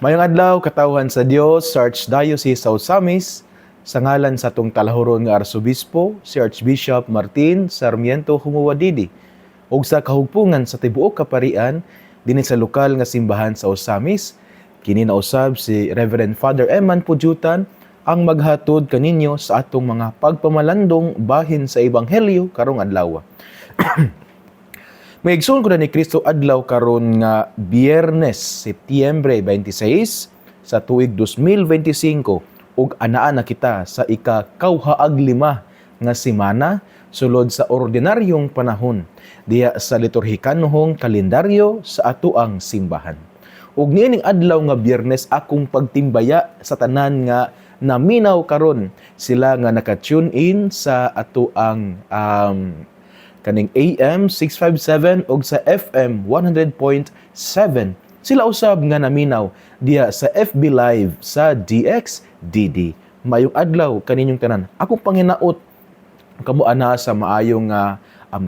Mayong adlaw, katawhan sa Dios, sa Archdiocese sa Osamis, sa ngalan sa atong talahuron nga Arsobispo, si Archbishop Martin Sarmiento Humuwadidi, ug sa kahugpungan sa tibuok kaparian dinhi sa lokal nga simbahan sa Osamis, kini nausab si Reverend Father Eman Pujutan ang maghatod kaninyo sa atong mga pagpamalandong bahin sa Ebanghelyo karong adlaw. Maigsoon ko na ni Kristo adlaw karon nga Biyernes, Setyembre 26 sa tuig 2025 ug anaa na kita sa ika-5 nga semana sulod sa ordinaryong panahon diya sa liturhikanohong kalendaryo sa atoang simbahan. Ug niining adlaw nga Biyernes akong pagtimbaya sa tanan nga naminaw karon sila nga naka-tune in sa atoang kaning AM 657 og sa FM 100.7. Sila usab nga naminaw diya sa FB Live sa DXDD. Mayong adlaw kaninyong tanan. Akong panginaot kamo ana sa maayong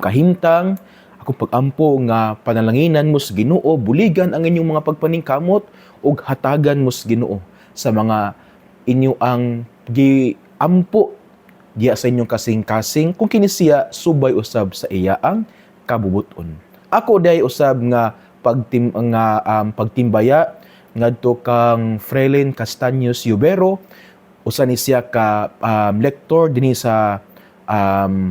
kahimtang, akong pagampo nga panalanginan mo sa Ginoo, buligan ang inyong mga pagpaningkamot ug hatagan mo sa Ginoo sa mga inyo ang giampo diya sa inyong kasing-kasing kung kini siya subay usab sa iya ang kabubuton. Ako day usab nga pagtimbaya ngadto kang Frelin Castaños Yubero, usa ni siya ka lektor dinhi sa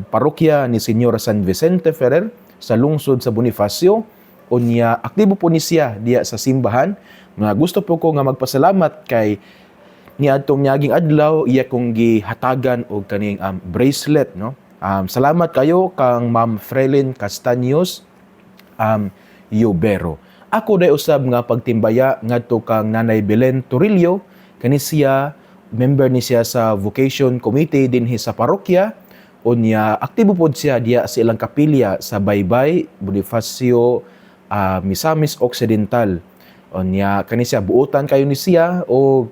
parokya ni Señora San Vicente Ferrer sa lungsod sa Bonifacio. Unya aktibo po ni siya diya sa simbahan. Nga gusto po ko nga magpasalamat kay ni atong nyaging adlaw iya kong gihatagan og kaning bracelet, no. Salamat kayo kang Ma'am Frelin Castaños Yubero. Ako day usab nga pagtimbaya ngadto kang Nanay Belen Torillo, kani siya member ni siya sa vocation committee dinhi sa parokya. Unya aktibo pod siya diya sa ilang kapilya sa Baybay, Bonifacio, Misamis Occidental. Unya kani siya buotan kayo ni siya o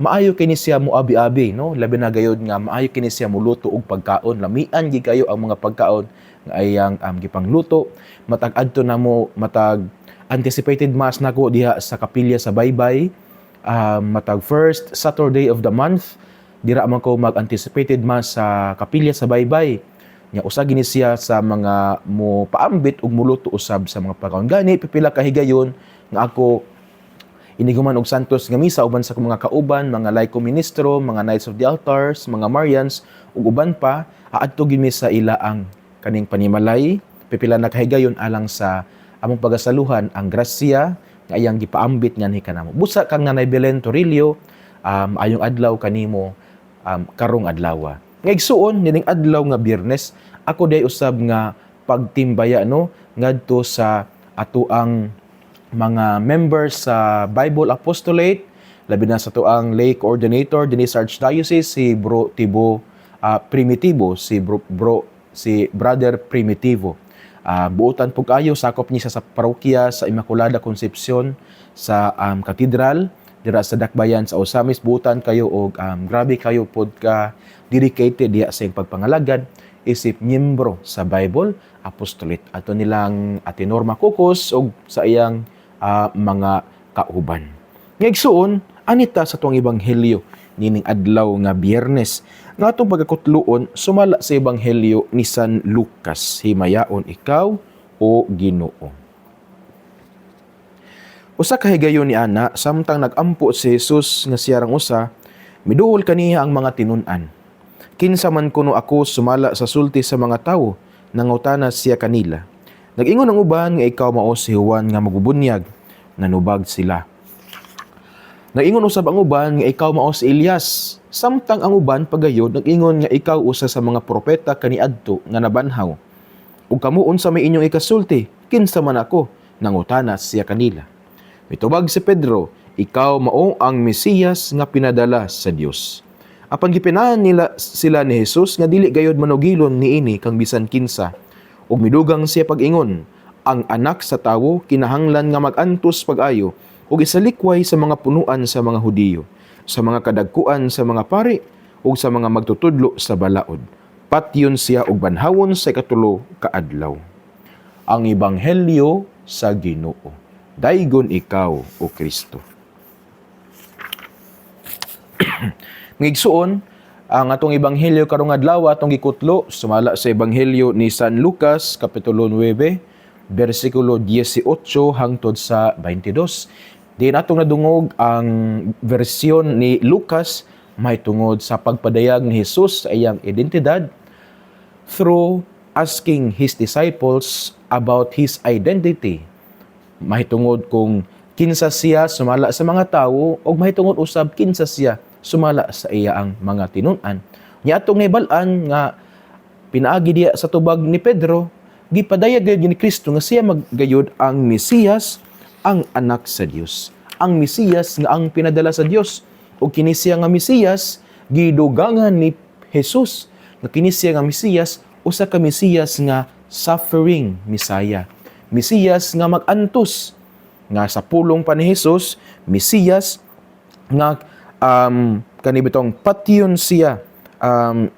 maayo kini siya mo abi-abi, no, labi na gayud nga maayo kini siya muluto og pagkaon, lamian gid kayo ang mga pagkaon nga ayang gipangluto. Matag adto na mo matag anticipated mass nako diha sa kapilya sa Baybay, matag first Saturday of the month dira man ko mag-anticipated mass sa kapilya sa Baybay. Nya usa gini siya sa mga mo paambit og muluto usab sa mga pagkaon. Gani pipila ka higayon nga ako iniguman og santos nga misa uban sa mga kauban, mga laiko ministro, mga Knights of the Altars, mga Marians ug uban pa aadto gid mi sa ila ang kaning panimalay. Pipila na kahigayon alang sa among pagasaluhan ang grasya nga ayang gipaambit nganhi kanamo. Busa kang Nanay Belen Torillo, ayong adlaw kanimo karong adlaw. Ngaigsuon nining adlaw nga Biyernes, ako day usab nga pagtimbaya, no, ngadto sa atoang mga members sa Bible Apostolate, labi na sa tuang lay coordinator dinhi sa Archdiocese si Bro Tibo Primitivo, si Brother Primitivo. Buotan po kayo, sakop niya sa parokya sa Immaculada Concepcion sa katedral dira sa Dakbayan sa Osamis. Buotan kayo og grabe kayo pod ka dedicated diya sa pagpangalagad isip miyembro sa Bible Apostolate. Ato nilang Ate Norma Cocos og sa iyang mga kauban. Ngaigsuon, anita sa tuang ebanghelyo nining adlaw nga Biyernes. Nga atong pagkakutluon, sumala sa ebanghelyo ni San Lucas. Himayaon ikaw, o Ginoo. Usa ka higayon ni ana, samtang nagampo si Jesus nga siyarang usa, miduol kaniya ang mga tinun-an. Kinsa man kuno ako sumala sa sulti sa mga tawo, nangutana siya kanila. Nag-ingon ang uban nga ikaw mao si Juan nga magubunyag, nanubag sila. Nag-ingon usab ang uban nga ikaw mao si Elias, samtang ang uban pagayod nag-ingon nga ikaw usa sa mga propeta kaniadto nga nabanhaw. Ug kamo unsa may inyong ikasulti, kinsa man ako, nangutana siya kanila. Mitubag si Pedro, ikaw mao ang Mesiyas nga pinadala sa Dios. Apan gipinahan nila sila ni Jesus nga dili gayud manugilon niini kang bisan kinsa. Ug midugang siya pag-ingon, ang anak sa tawo kinahanglan nga mag-antos pag-ayo ug isalikway sa mga punuan sa mga Hudiyo, sa mga kadagkuan sa mga pari ug sa mga magtutudlo sa balaod. Patyon siya og banhawon sa ikatulo ka adlaw. Ang ebanghelyo sa Ginoo. Daygon ikaw, O Kristo. Ngigsuon, ang atong ebanghelyo karong adlaw atong gikutlo sumala sa ebanghelyo ni San Lucas kapitulo 9 bersikulo 18 hangtod sa 22. Di natong nadungog ang versyon ni Lucas may tungod sa pagpadayag ni Jesus sa iyang identidad through asking his disciples about his identity. Mahitungod kung kinsa siya sumala sa mga tawo o mahitungod usab kinsa siya sumala sa iya ang mga tinun-an. Nya atong nahibal-an nga pinaagi diya sa tubag ni Pedro, gipadayag gayud ni Kristo nga siya maggayud ang Mesiyas, ang anak sa Dios. Ang Mesiyas nga ang pinadala sa Dios. O kini siya nga Mesiyas gidugangan ni Jesus. Nga kini siya nga Mesiyas usa ka Mesiyas nga suffering Messiah. Mesiyas nga mag-antos nga sa pulong pa ni Jesus, Mesiyas nga kanibitong patyon siya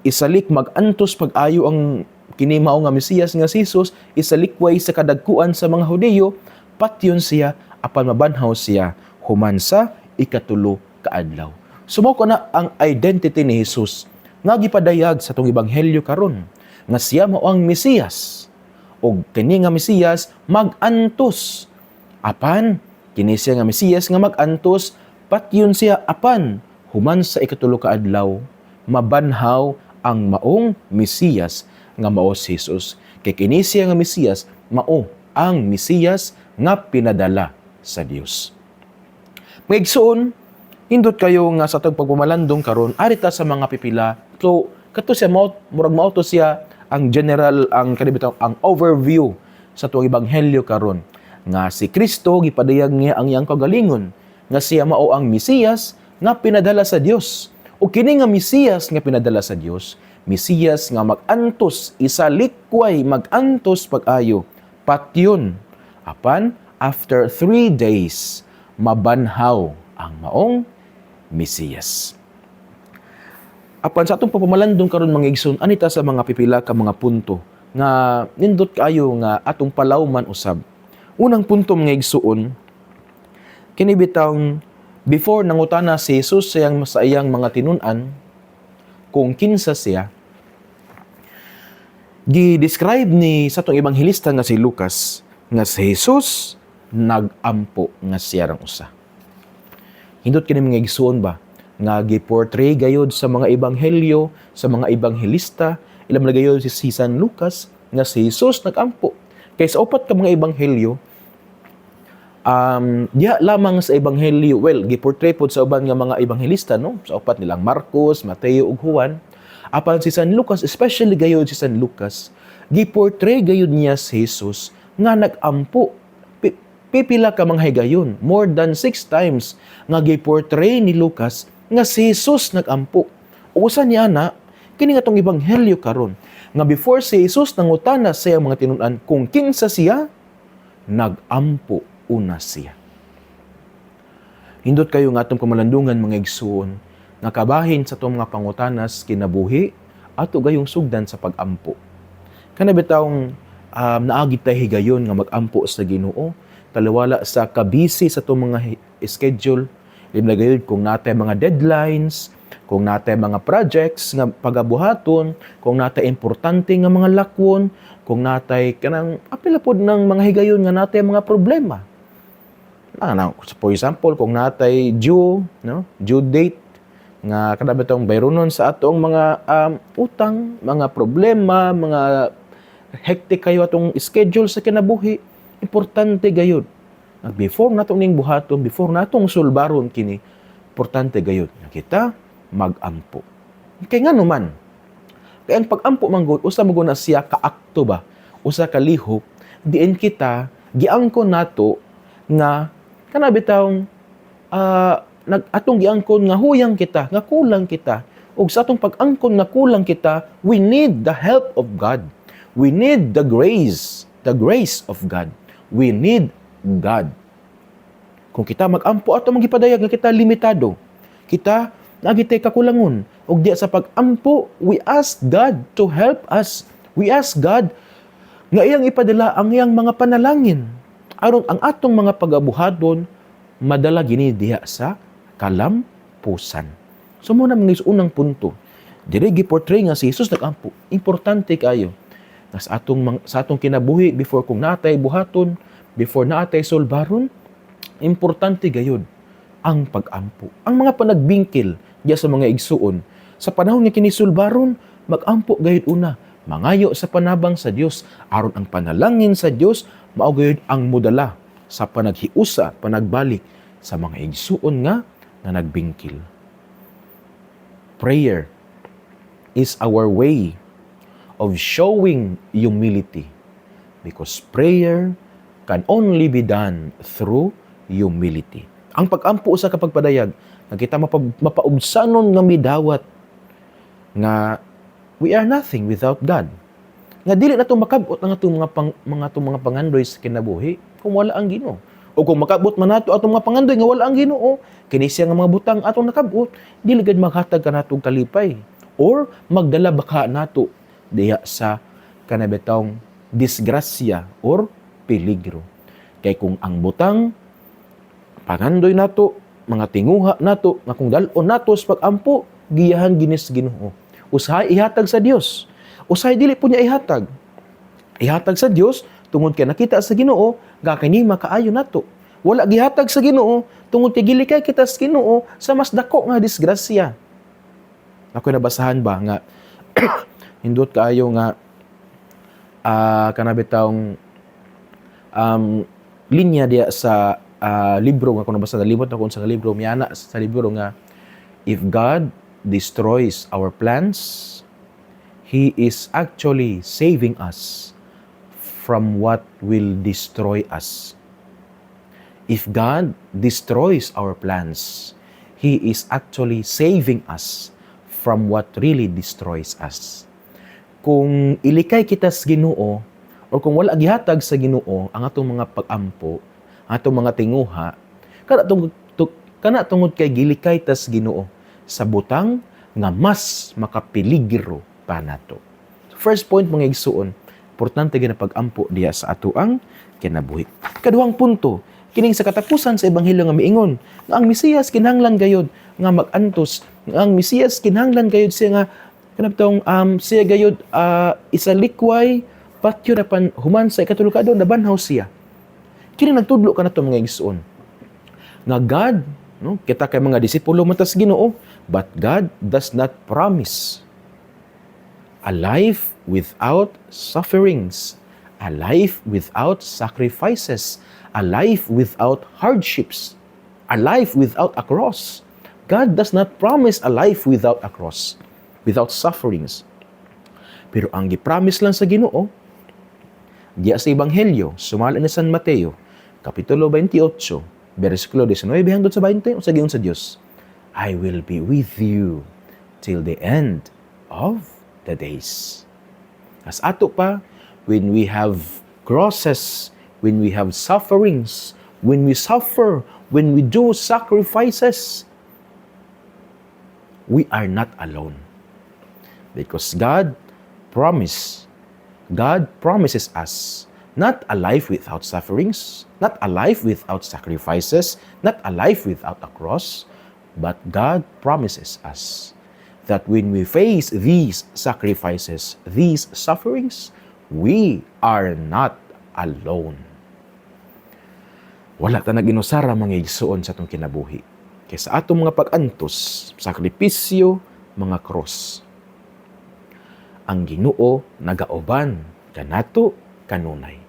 isalik mag-antos pag-ayo ang kini mao nga Mesiyas nga si Jesus, isalikway sa kadagkuan sa mga Hudiyo, patyon siya apan mabanhaw siya human sa ikatulo ka adlaw. Sumo ko na ang identity ni Jesus nga gipadayag sa tong ebanghelyo karon nga siya mao ang Mesiyas. O kini nga Mesiyas mag-antos. Apan kini siya nga Mesiyas nga mag-antos, patyon siya apan human sa ikatulo ka adlaw mabanhaw ang maong Mesiyas nga mao si Jesus. Kay kini siya nga Mesiyas mao ang Mesiyas nga pinadala sa Dios. Maigsoon, hindot kayo nga sa atong pagpamalandong karon arita sa mga pipila. So kato siya murag mao to siya ang general ang kanibitaw ang overview sa tuwang ebanghelyo karon nga si Kristo gipadayag niya ang iyang kagalingon nga siya mao ang Mesiyas nga pinadala sa Dios. O kini nga Mesiyas nga pinadala sa Dios, Mesiyas nga mag-antos, isalikway mag-antos pag-ayo, patyon. Apan after 3 days mabanhaw ang maong Mesiyas. Apan sa atong pagpamalandong karon mga igsoon, anita sa mga pipila ka mga punto nga nindot kaayo nga atong palawman usab. Unang punto mga igsoon, kini bitawng before nangutana si Jesus sa iyang mga tinun-an kung kinsa siya, gi-describe ni sa atong ebanghelista nga si Lucas nga si Jesus nag-ampo nga siya rang usa. Hindot kini mga igsoon ba nga gi-portray gayud sa mga ebanghelyo, sa mga ebanghelista, ilang gayud si San Lucas nga si Jesus nag-ampo. Kay sa upat ka mga ebanghelyo, diha lamang sa ebanghelyo, well, gi-portray pod sa uban nga mga ebanghelista, no? Sa upat nilang Marcos, Mateo ug Juan. Apan si San Lucas, especially gayud si San Lucas, gi-portray gayud niya si Jesus nga nag-ampo. Pipila ka mga higayon, more than 6 times nga gi-portray ni Lucas nga si Jesus nag-ampo. Usa niya na kini nga tong ebanghelyo karon nga before si Jesus nangutana sa iyang mga tinun-an kung kinsa siya, nag-ampo una siya. Hindot kayo nga atong kamalandungan mga igsoon nga kabahin sa itong mga pangutanas kinabuhi ato gayong sugdan sa pag-ampo. Kana bitawng naagi tayo higayon nga mag-ampo sa Ginoo taliwala sa kabisi sa itong mga schedule. Limna gayud kung natay mga deadlines, kung natay mga projects nga pagabuhaton, kung natay importante nga mga lakwon, kung natay kanang apila pod ng mga higayon nga natay mga problema. For example, kung natay due date nga kada bitong bayronon sa atong mga utang, mga problema, mga hectic kayo atong schedule sa kinabuhi, importante gayud. Before natong ning buhaton, before natong sulbaron kini, importante gayud nga kita mag-ampo. Kay ngano man, kay ang pag-ampo manggod usa mo na siya kaakto ba, usa ka lihok, diin kita giangkon nato nga kana bitawng atong giangkon nga huyang kita, nga kulang kita. Ug sa atong pag-angkon nga kulang kita, we need the help of God. We need the grace of God. We need God. Kung kita mag-ampo ato magipadayag nga kita limitado, kita nagitay kakulangon. Ug diya sa pag-ampo, we ask God to help us. We ask God nga iyang ipadala ang iyang mga panalangin aron ang atong mga pagabuhaton madala gini diha sa kalampusan. So mo na mga unang punto. Dire gi-portray nga si Jesus nagampo. Importante kayo. Nga sa atong kinabuhi before kung natay buhaton, before natay solbaron, importante gayud ang pag-ampo. Ang mga panagbingkil diya sa mga igsuon, sa panahon nga kini sulbaron, mag-ampo gayud una. Mangayo sa panabang sa Dios aron ang panalangin sa Dios mao gayud ang modala sa panaghiusa, panagbalik sa mga igsuon nga nagbingkil. Prayer is our way of showing humility because prayer can only be done through humility. Ang pag-ampo sa kapagpadayag, nga kita mapaubsanon nga midawat nga we are nothing without God. Nga dili na itong makabot ang atong mga pangandoy sa kinabuhi kung wala ang Ginoo. O kung makabot man nato atong mga pangandoy nga wala ang Ginoo, kini siya nga mga butang atong nakabot, dili gid maghatag ka natong kalipay or magdala baka nato diha sa kanabetawng disgrasya or peligro. Kay kung ang butang pangandoy nato, mga tinguha nato, nga kung dalon nato sa pag-ampo, giyahan ginis Ginoo. Usahay ihatag sa Dios. Usahay dili po niya ihatag. Ihatag sa Dios tungod kay nakita sa Ginoo, ga kini makaayo nato. Wala gihatag sa Ginoo tungod kay gilikay kita sa Ginoo sa mas dako nga disgrasya. Ako nabasahan ba nga hindot kaayo nga kanabitawng linya diya sa libro nga kung nabasa na limot ako sa libro miyana sa libro nga if God destroys our plans, He is actually saving us from what will destroy us. If God destroys our plans, He is actually saving us from what really destroys us. Kung ilikay kita sa Ginoo, o kung wala gihatag sa Ginoo ang atong mga pag-ampo, ang atong mga tinguha, kana tungod kay gilikay ta sa Ginoo sa butang nga mas makapeligro pa nato. First point mga igsuon, importante gyud pag-ampo diya sa atoang kinabuhi. Kaduhang punto, kining sa katapusan sa ebanghelyo nga miingon nga ang Mesiyas kinahanglan gayud nga mag-antos, nga ang Mesiyas kinahanglan gayud siya nga kanabtong siya gayud isa likway patyo na pan human sa ikatulukado nabanhaw siya. Kini nagtudlo kanato mga igsuon nga God, no, kita kay mga disipulo matas Ginoo, but God does not promise a life without sufferings, a life without sacrifices, a life without hardships, a life without a cross. God does not promise a life without a cross, without sufferings. Pero ang gipromise lang sa Ginoo, diya sa Ebanghelyo, sumala ni San Mateo, Kapitulo 28, versikulo 19 hangtod sa 20, sa giingon sa Dios, I will be with you till the end of the days. As ato pa, when we have crosses, when we have sufferings, when we suffer, when we do sacrifices, we are not alone. Because God promises us not a life without sufferings, not a life without sacrifices, not a life without a cross, but God promises us that when we face these sacrifices, these sufferings, we are not alone. Wala ta nag-inusara mga igsuon sa atong kinabuhi. Kaya sa atong mga pag-antos, sakripisyo, mga cross, ang Ginoo nagauban kanato kanunay.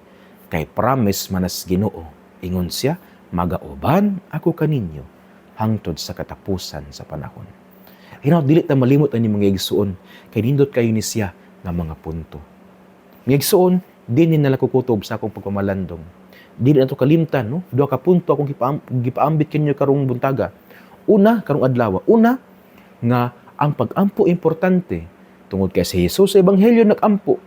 Kay promise manas Ginoo, ingon siya, magauban ako kaninyo hangtod sa katapusan sa panahon. Dili ta malimot ang mga igsuon, kay nindot kayo ni siya nga mga punto. Mga igsuon, din nila kukutob sa akong pagpamalandong. Dili na to kalimtan, no? Duha ka punto akong gipaambit kinyo karong buntaga. Una, karong adlaw. Una, nga ang pag-ampo importante. Tungod kay si Jesus sa Ebanghelyo nag-ampo.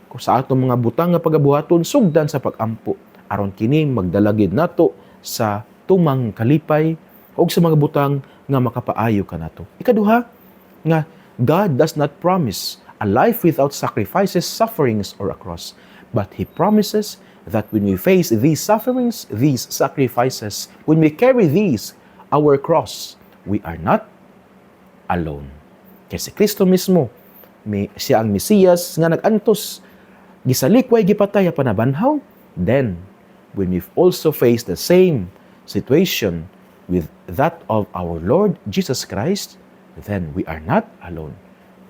Kung sa atong mga butang nga pagabuhaton, sugdan sa pag-ampo. Aron kini magdalagid nato sa tumang kalipay o sa mga butang nga makapaayo ka nato. Ikaduha, nga God does not promise a life without sacrifices, sufferings, or a cross. But He promises that when we face these sufferings, these sacrifices, when we carry these, our cross, we are not alone. Kay si Kristo mismo, siya ang Mesiyas nga nag-antos, gisalikway gipatay a panabanhaw. Then, when we've also faced the same situation with that of our Lord Jesus Christ, then we are not alone.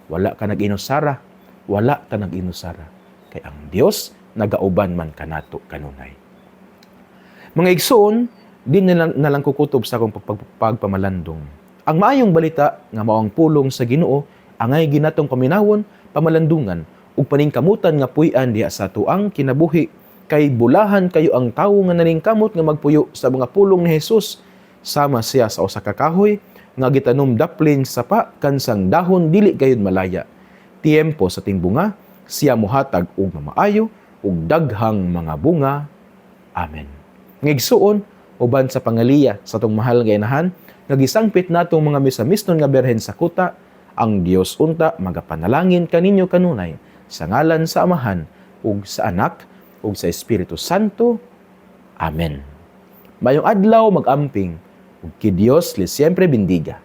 Wala ka nag-inusara, wala ka nag-inusara. Kay ang Dios nagauban man kanato kanunay. Mga igsoon, din nalang kukutob sa akong pagpamalandong. Ang maayong balita nga mao ang pulong sa Ginoo angay ginatong paminawon, pamalandungan ug paningkamutan nga puy-an diha sa tuang kinabuhi, kay bulahan kayo ang tawo nga naningkamot nga magpuyo sa mga pulong ni Jesus, sama siya sa usa ka kahoy nga gitanom daplin sa pa kansang dahon dili gayud malaya. Tiempo sa timbunga siya mohatag og mamaayo ug daghang mga bunga. Amen. Ngigsuon uban sa pangaliya sa tong mahal nga inahan, nga gisangpit natong mga misamisnon nga berhen sa kuta, ang Dios unta magapanalangin kaninyo kanunay sa ngalan sa Amahan ug sa Anak ug sa Espiritu Santo. Amen. Mayong adlaw mag-amping ug ki Dios li siempre bendiga.